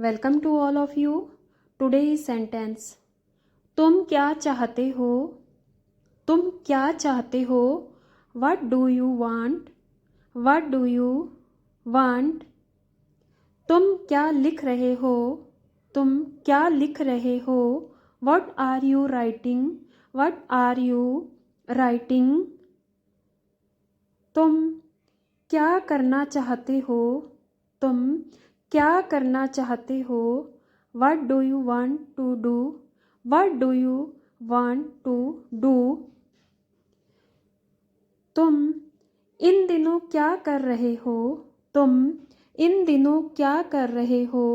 Welcome to all of you. Today sentence. तुम क्या चाहते हो? तुम क्या चाहते हो? What do you want? What do you want? तुम क्या लिख रहे हो? तुम क्या लिख रहे हो? What are you writing? What are you writing? तुम क्या करना चाहते हो? तुम क्या करना चाहते हो? What do you want to do? What do you want to do? तुम इन दिनों क्या कर रहे हो? तुम इन दिनों क्या कर रहे हो?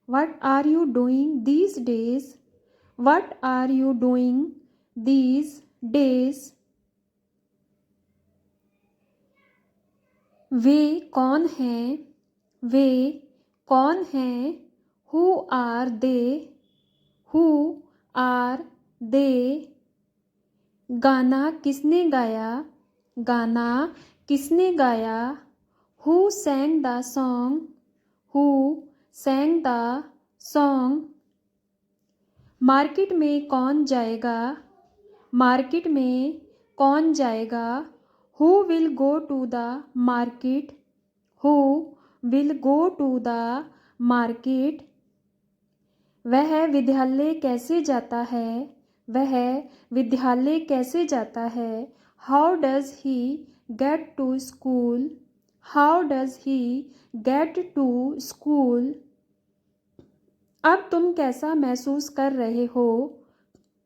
What are you doing these days? What are you doing these days? वे कौन हैं? वे कौन हैं? Who are they? Who are they? गाना किसने गाया? गाना किसने गाया? Who sang the song? Who sang the song? Market में कौन जाएगा? मार्केट में कौन जाएगा? Who will go to the market? Who will go to the market? वह विद्यालय कैसे जाता है? वह विद्यालय कैसे जाता है? How does he get to school? How does he get to school? अब तुम कैसा महसूस कर रहे हो?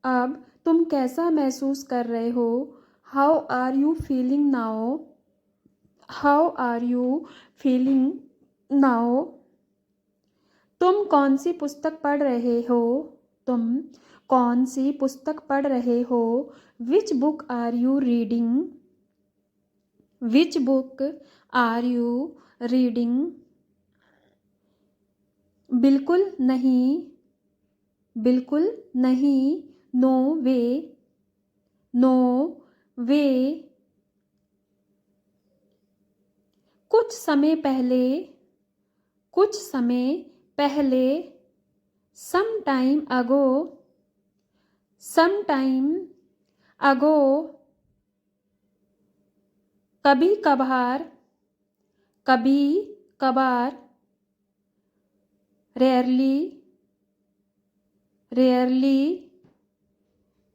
अब तुम कैसा महसूस कर रहे हो? How are you feeling now? How are you feeling now? तुम कौन सी पुस्तक पढ़ रहे हो? तुम कौन सी पुस्तक पढ़ रहे हो? Which book are you reading? Which book are you reading? बिल्कुल नहीं, बिल्कुल नहीं, no way, no way। कुछ समय पहले, कुछ समय पहले, some time ago, some time ago। कभी कभार, कभी कभार, rarely, rarely।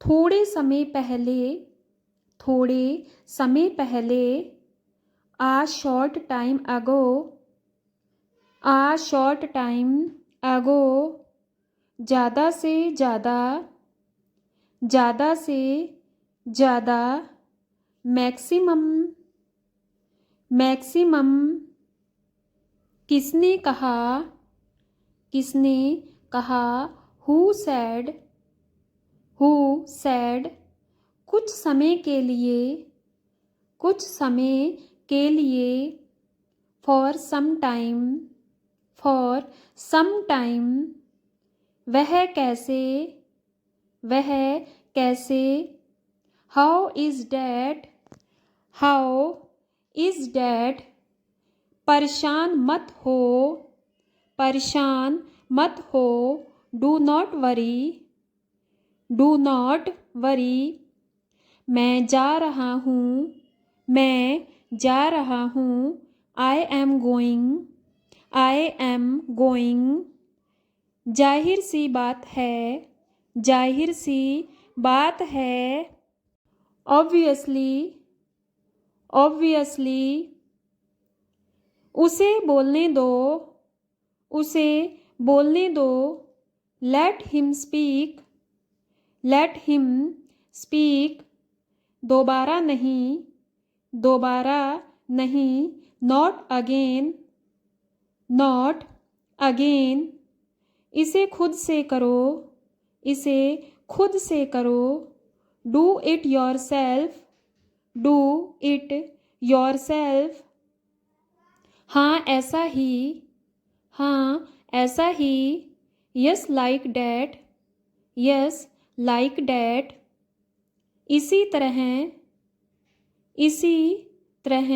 थोड़े समय पहले, थोड़े समय पहले, a short time ago, a short time ago। ज़्यादा से ज़्यादा, ज़्यादा से ज़्यादा, मैक्सिमम, मैक्सिमम। किसने कहा? किसने कहा? Who said? Who said? कुछ समय के लिए, कुछ समय के लिए, for some time, for some time। वह कैसे, वह कैसे, how is that? How is that? परेशान मत हो, परेशान मत हो, do not worry, do not worry। मैं जा रहा हूँ, मैं जा रहा हूँ, I am going, I am going। जाहिर सी बात है, जाहिर सी बात है, obviously, obviously। उसे बोलने दो, उसे बोलने दो, let him speak, let him speak। दोबारा नहीं, दोबारा नहीं, not again, not again। इसे खुद से करो, इसे खुद से करो, do it yourself, do it yourself। हाँ ऐसा ही, हाँ ऐसा ही, yes like that, yes like that। इसी तरह, इसी तरह,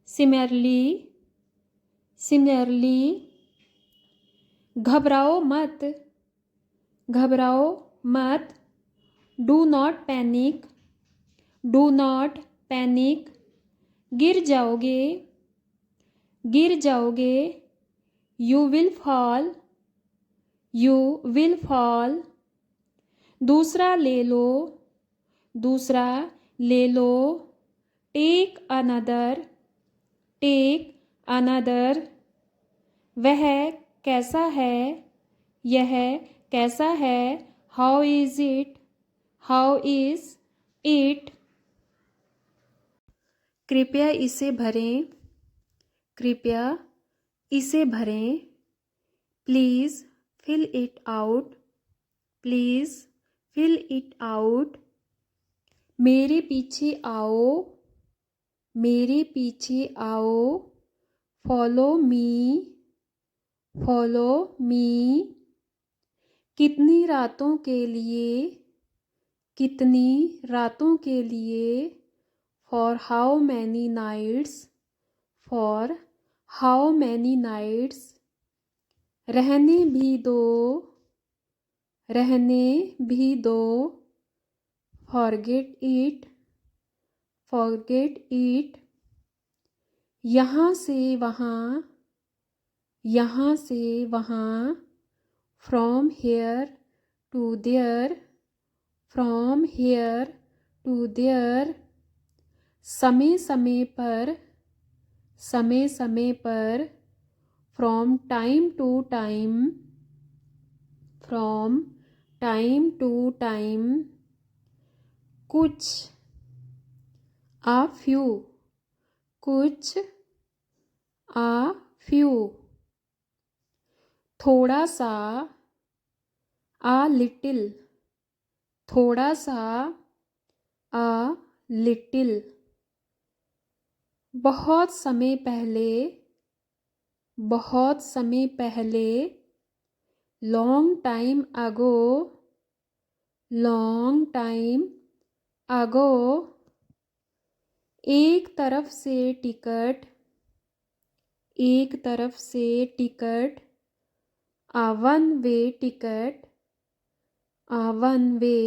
similarly, similarly। घबराओ मत, घबराओ मत। Do not panic, do not panic. गिर जाओगे, गिर जाओगे। You will fall, you will fall. दूसरा ले लो, दूसरा ले लो। Take another, take another. वह कैसा है, यह कैसा है। How is it, how is it. कृपया इसे भरें, कृपया इसे भरें। Please fill it out, please fill it out. मेरे पीछे आओ, मेरे पीछे आओ। Follow me, follow me. कितनी रातों के लिए, कितनी रातों के लिए। For how many nights, for how many nights. रहने भी दो, रहने भी दो। Forget it, forget it. यहाँ से वहाँ, यहाँ से वहाँ। From here to there, from here to there. समय समय पर, समय समय पर। From time to time, from time to time. कुछ, आ फ्यू, कुछ, आ फ्यू। थोड़ा सा, आ लिटिल, थोड़ा सा, आ लिटिल। बहुत समय पहले, बहुत समय पहले। Long time ago, long time ago. एक तरफ से टिकट, एक तरफ से टिकट। आ वन वे टिकट, आ वन वे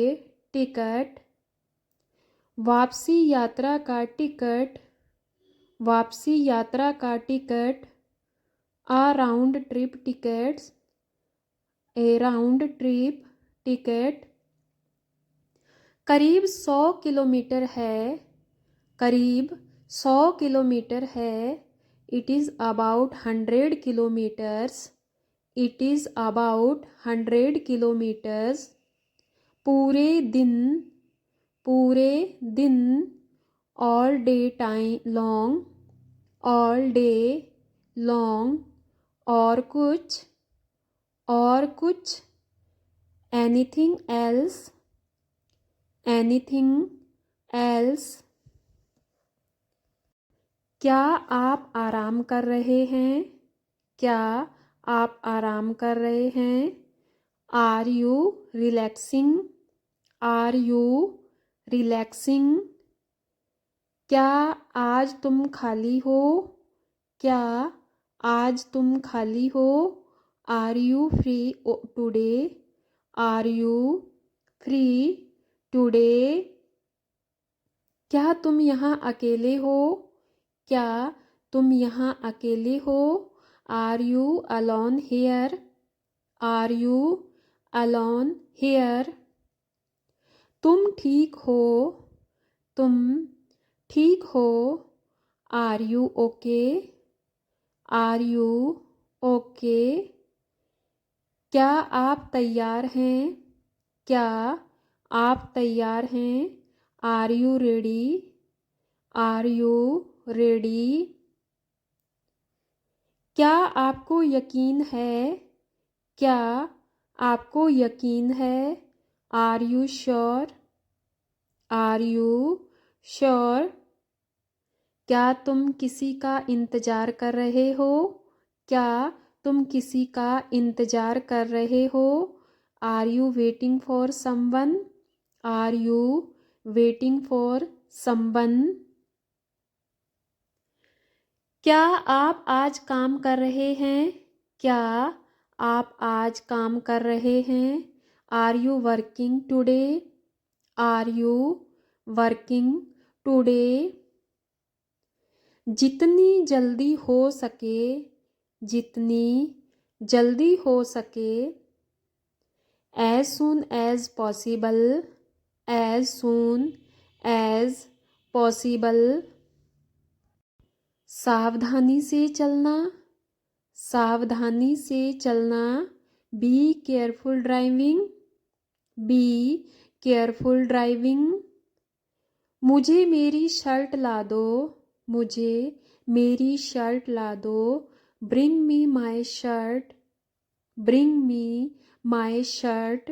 टिकट। वापसी यात्रा का टिकट, वापसी यात्रा का ticket. Uh round trip tickets, A round trip ticket. करीब 100 किलोमीटर है, करीब 100 किलोमीटर है। It is about 100 kilometres, it is about 100 kilometres. पूरे दिन, पूरे दिन। All day time long, all day long. और कुछ, और कुछ। Anything else, anything else. क्या आप आराम कर रहे हैं, क्या आप आराम कर रहे हैं। Are you relaxing, are you relaxing. क्या आज तुम खाली हो, क्या आज तुम खाली हो। Are you free today, are you free today. क्या तुम यहाँ अकेले हो, क्या तुम यहाँ अकेले हो। Are you alone here, are you alone here. तुम ठीक हो, तुम ठीक हो। Are you okay, are you okay. क्या आप तैयार हैं, क्या आप तैयार हैं। Are you ready, are you ready. क्या आपको यकीन है, क्या आपको यकीन है। Are you sure, are you sure. क्या तुम किसी का इंतज़ार कर रहे हो, क्या तुम किसी का इंतज़ार कर रहे हो। Are you waiting for someone, are you waiting for someone. क्या आप आज काम कर रहे हैं, क्या आप आज काम कर रहे हैं? Are you working today? Are you working today? जितनी जल्दी हो सके, जितनी जल्दी हो सके। As soon as possible, as soon as possible। सावधानी से चलना, सावधानी से चलना। Be careful driving, be careful driving. मुझे मेरी शर्ट ला दो, मुझे मेरी शर्ट ला दो। Bring me my shirt, bring me my shirt.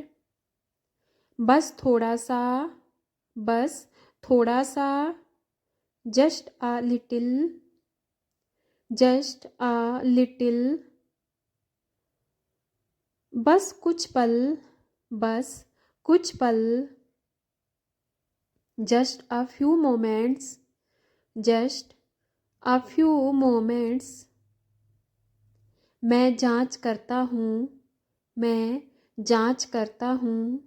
बस थोड़ा सा, बस थोड़ा सा। Just a little, just a little. बस कुछ पल, बस कुछ पल। Just a few moments, just a few moments. मैं जांच करता हूँ, मैं जांच करता हूँ।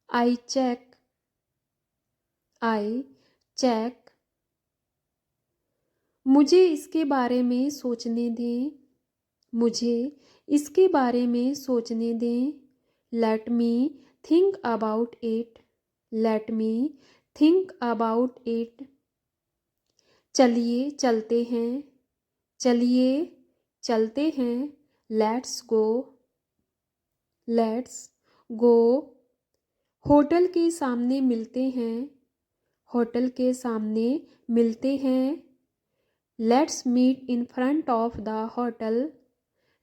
I check, I check. मुझे इसके बारे में सोचने दें, मुझे इसके बारे में सोचने दें। Let me think about it, let me think about it. चलिए चलते हैं, चलिए चलते हैं। Let's go, let's go. Hotel के सामने मिलते हैं, होटल के सामने मिलते हैं। Let's meet in front of the hotel,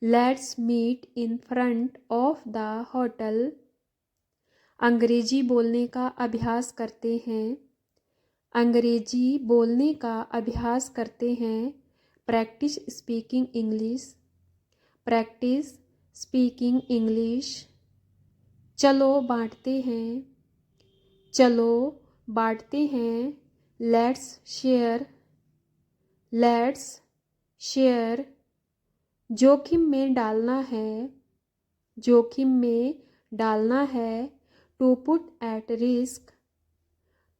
let's meet in front of the hotel. अंग्रेजी बोलने का अभ्यास करते हैं, अंग्रेजी बोलने का अभ्यास करते हैं। Practice speaking English, practice speaking English. चलो बांटते हैं, चलो बांटते हैं। Let's share, let's share. जोखिम में डालना है, जोखिम में डालना है। To put at risk,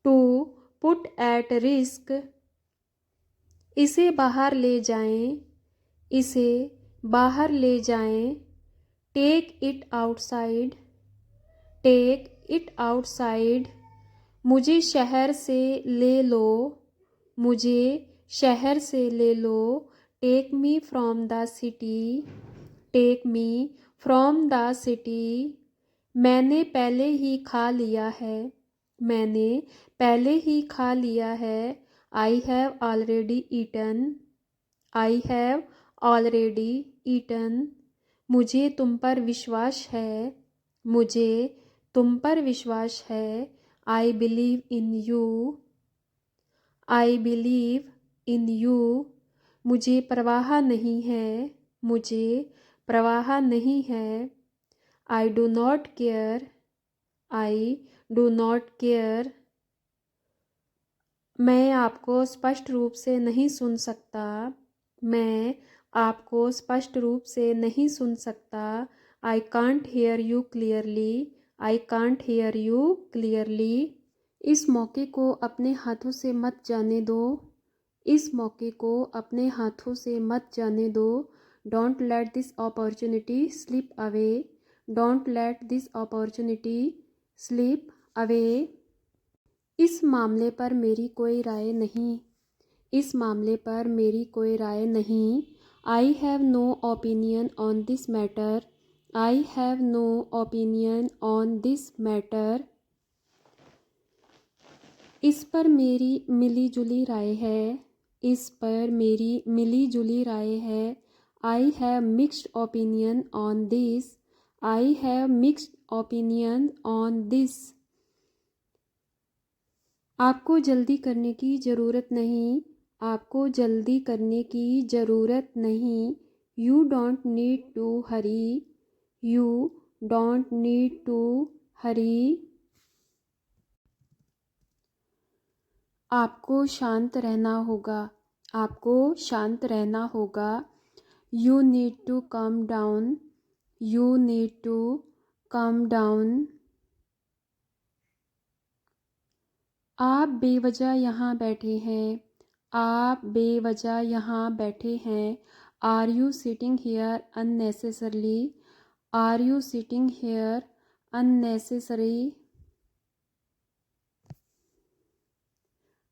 to put at risk. इसे बाहर ले जाएं, इसे बाहर ले जाएं। Take it outside, take it outside. मुझे शहर से ले लो, मुझे शहर से ले लो। Take me from the city, take me from the city. मैंने पहले ही खा लिया है, मैंने पहले ही खा लिया है। I have already eaten, I have already eaten. मुझे तुम पर विश्वास है, मुझे तुम पर विश्वास है। I believe in you, I believe in you. मुझे परवाह नहीं है, मुझे परवाह नहीं है। I do not care, I do not care. मैं आपको स्पष्ट रूप से नहीं सुन सकता, मैं आपको स्पष्ट रूप से नहीं सुन सकता। I can't hear you clearly, I can't hear you clearly. इस मौके को अपने हाथों से मत जाने दो, इस मौके को अपने हाथों से मत जाने दो। Don't let this opportunity slip away, don't let this opportunity slip away. इस मामले पर मेरी कोई राय नहीं, इस मामले पर मेरी कोई राय नहीं। I have no opinion on this matter, I have no opinion on this matter. इस पर मेरी मिली जुली राय है, इस पर मेरी मिली जुली राय है। I have mixed opinion on this, I have mixed opinion on this. आपको जल्दी करने की ज़रूरत नहीं, आपको जल्दी करने की ज़रूरत नहीं। You don't need to hurry, you don't need to hurry. आपको शांत रहना होगा, आपको शांत रहना होगा। You need to calm down, You need to calm down. आप बेवजह यहाँ बैठे हैं. आप बेवजह यहाँ बैठे हैं. Are you sitting here unnecessarily? Are you sitting here unnecessary?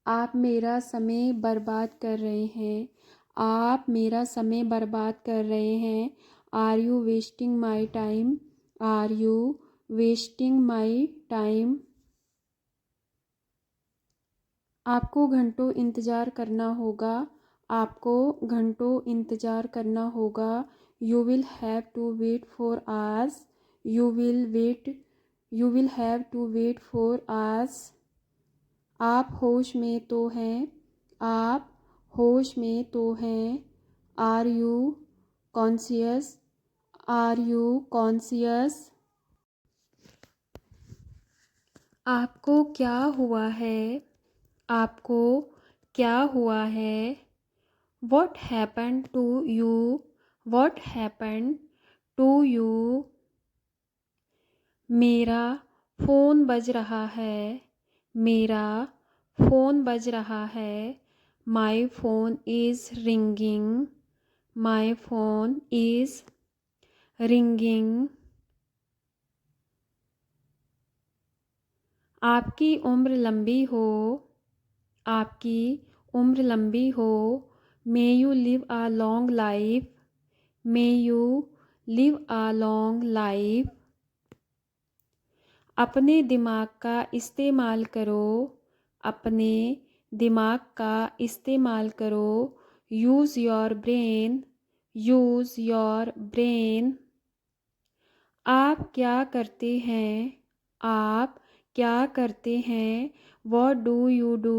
आप मेरा समय बर्बाद कर रहे हैं. आप मेरा समय बर्बाद कर रहे हैं. Are you wasting my time? Are you wasting my time? आपको घंटों इंतज़ार करना होगा. आपको घंटों इंतज़ार करना होगा. You will have to wait for hours. You will have to wait for hours. आप होश में तो हैं. आप होश में तो हैं. Are you conscious? Are you conscious? आपको क्या हुआ है? आपको क्या हुआ है? What happened to you? What happened to you? मेरा फ़ोन बज रहा है. मेरा फ़ोन बज रहा है. My phone is ringing. My phone is ringing. आपकी उम्र लंबी हो. आपकी उम्र लंबी हो. May you live a long life. May you live a long life. अपने दिमाग का इस्तेमाल करो. अपने दिमाग का इस्तेमाल करो. Use your brain. Use your brain. आप क्या करते हैं? आप क्या करते हैं? What do you do?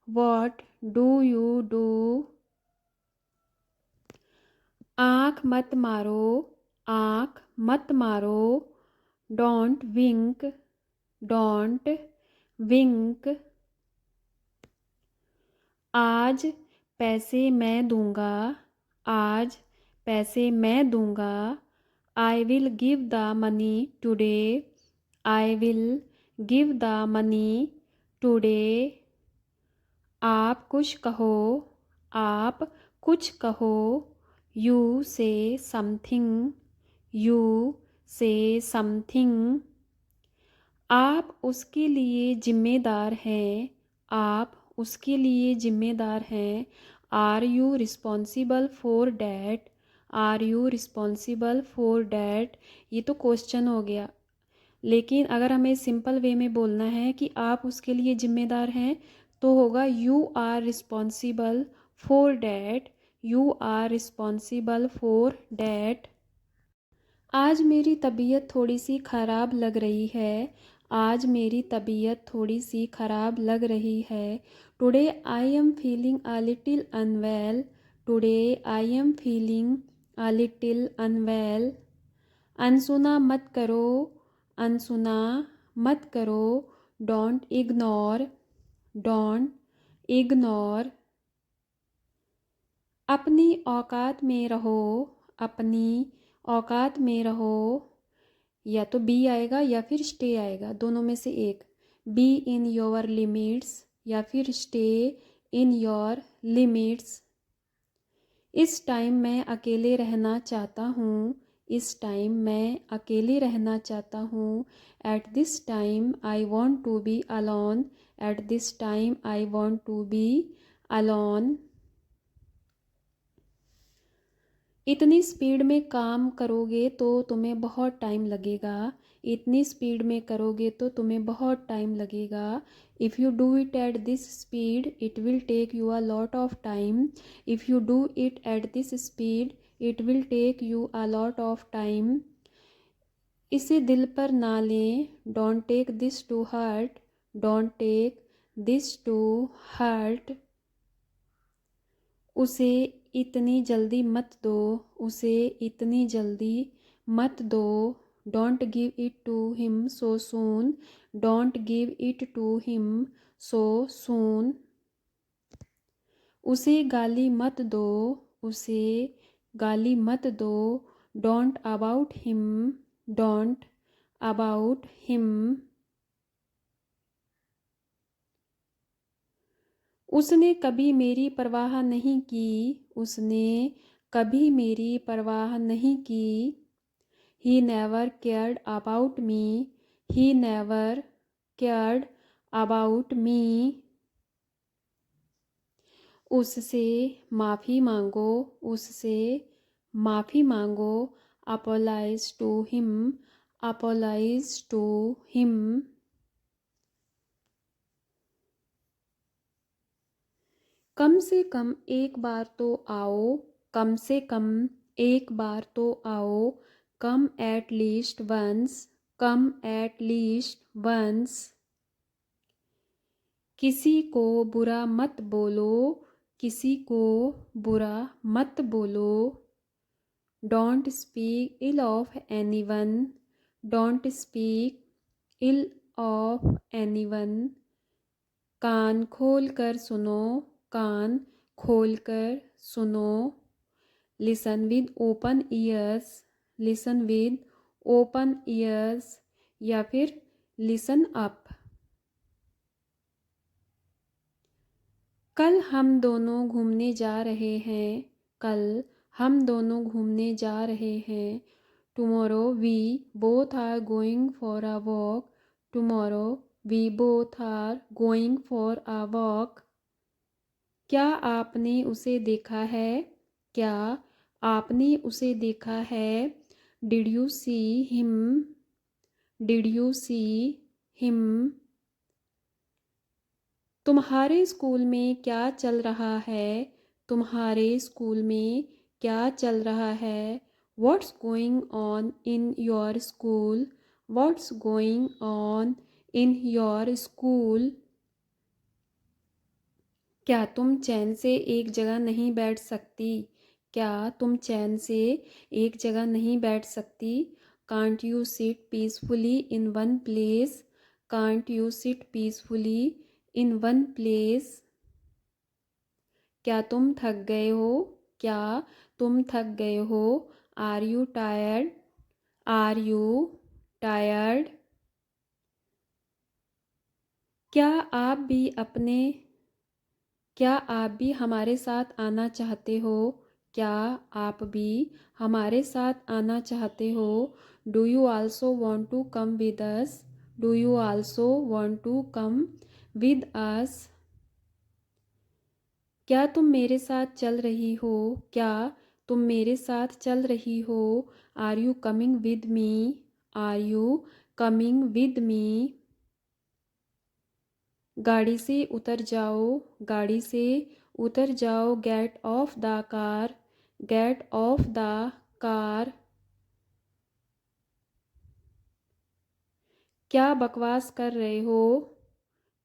What do you do? आँख मत मारो. आँख मत मारो. Don't wink. Don't wink. आज पैसे मैं दूंगा. आज पैसे मैं दूंगा. I will give the money today. I will give the money today. आप कुछ कहो. आप कुछ कहो. You say something. You say something. आप उसके लिए जिम्मेदार हैं. आप उसके लिए जिम्मेदार हैं. Are you responsible for that? Are you responsible for that? ये तो क्वेश्चन हो गया. लेकिन अगर हमें सिंपल वे में बोलना है कि आप उसके लिए जिम्मेदार हैं तो होगा you are responsible for that. You are responsible for that. आज मेरी तबीयत थोड़ी सी ख़राब लग रही है. आज मेरी तबीयत थोड़ी सी ख़राब लग रही है. Today I am feeling a little unwell. Today I am feeling a little unwell. अनसुना मत करो. अनसुना मत करो. Don't ignore. Don't ignore. अपनी औकात में रहो. अपनी औकात में रहो. या तो बी आएगा या फिर स्टे आएगा, दोनों में से एक. बी इन योर लिमिट्स या फिर स्टे इन योर लिमिट्स. इस टाइम मैं अकेले रहना चाहता हूँ. इस टाइम मैं अकेले रहना चाहता हूँ. At this time I want to be alone. At this time I want to be alone. इतनी स्पीड में काम करोगे तो तुम्हें बहुत टाइम लगेगा. इतनी स्पीड में करोगे तो तुम्हें बहुत टाइम लगेगा. If you do it at this speed it will take you a lot of time. If you do it at this speed it will take you a lot of time. इसे दिल पर ना लें. Don't take this to heart. Don't take this to heart. उसे इतनी जल्दी मत दो. उसे इतनी जल्दी मत दो. Don't give it to him so soon. Don't give it to him so soon. उसे गाली मत दो. उसे गाली मत दो. Don't about him, don't about him. उसने कभी मेरी परवाह नहीं की, उसने कभी मेरी परवाह नहीं की। He never cared about me, he never cared about me. उससे माफ़ी मांगो, उससे माफ़ी मांगो। Apologise to him, apologise to him. कम से कम एक बार तो आओ, कम से कम एक बार तो आओ। Come at least once, come at least once. किसी को बुरा मत बोलो, किसी को बुरा मत बोलो। Don't speak ill of anyone, don't speak ill of anyone. कान खोल कर सुनो, कान खोल कर सुनो। Listen with open ears, listen with open ears या फिर लिसन अप। कल हम दोनों घूमने जा रहे हैं, कल हम दोनों घूमने जा रहे हैं। Tomorrow we both are going for a walk, tomorrow we both are going for a walk. क्या आपने उसे देखा है, क्या आपने उसे देखा है। Did you see him, did you see him. तुम्हारे स्कूल में क्या चल रहा है, तुम्हारे स्कूल में क्या चल रहा है। What's going on in your school, what's going on in your school. क्या तुम चैन से एक जगह नहीं बैठ सकती, क्या तुम चैन से एक जगह नहीं बैठ सकती। Can't you sit peacefully in one place, can't you sit peacefully in one place. क्या तुम थक गए हो, क्या तुम थक गए हो। Are you tired, are you tired. क्या आप भी अपने, क्या आप भी हमारे साथ आना चाहते हो, क्या आप भी हमारे साथ आना चाहते हो। Do you also want to come with us, do you also want to come with us. क्या तुम मेरे साथ चल रही हो, क्या तुम मेरे साथ चल रही हो। Are you coming with me, are you coming with me. गाड़ी से उतर जाओ, गाड़ी से उतर जाओ। Get off the car, get off the car. क्या बकवास कर रहे हो,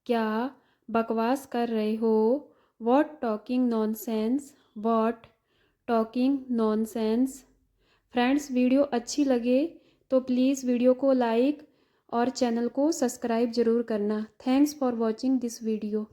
क्या बकवास कर रहे हो। What talking nonsense, what talking nonsense. Friends, video अच्छी लगे तो प्लीज़ वीडियो को लाइक और चैनल को सब्सक्राइब ज़रूर करना। Thanks for watching this video.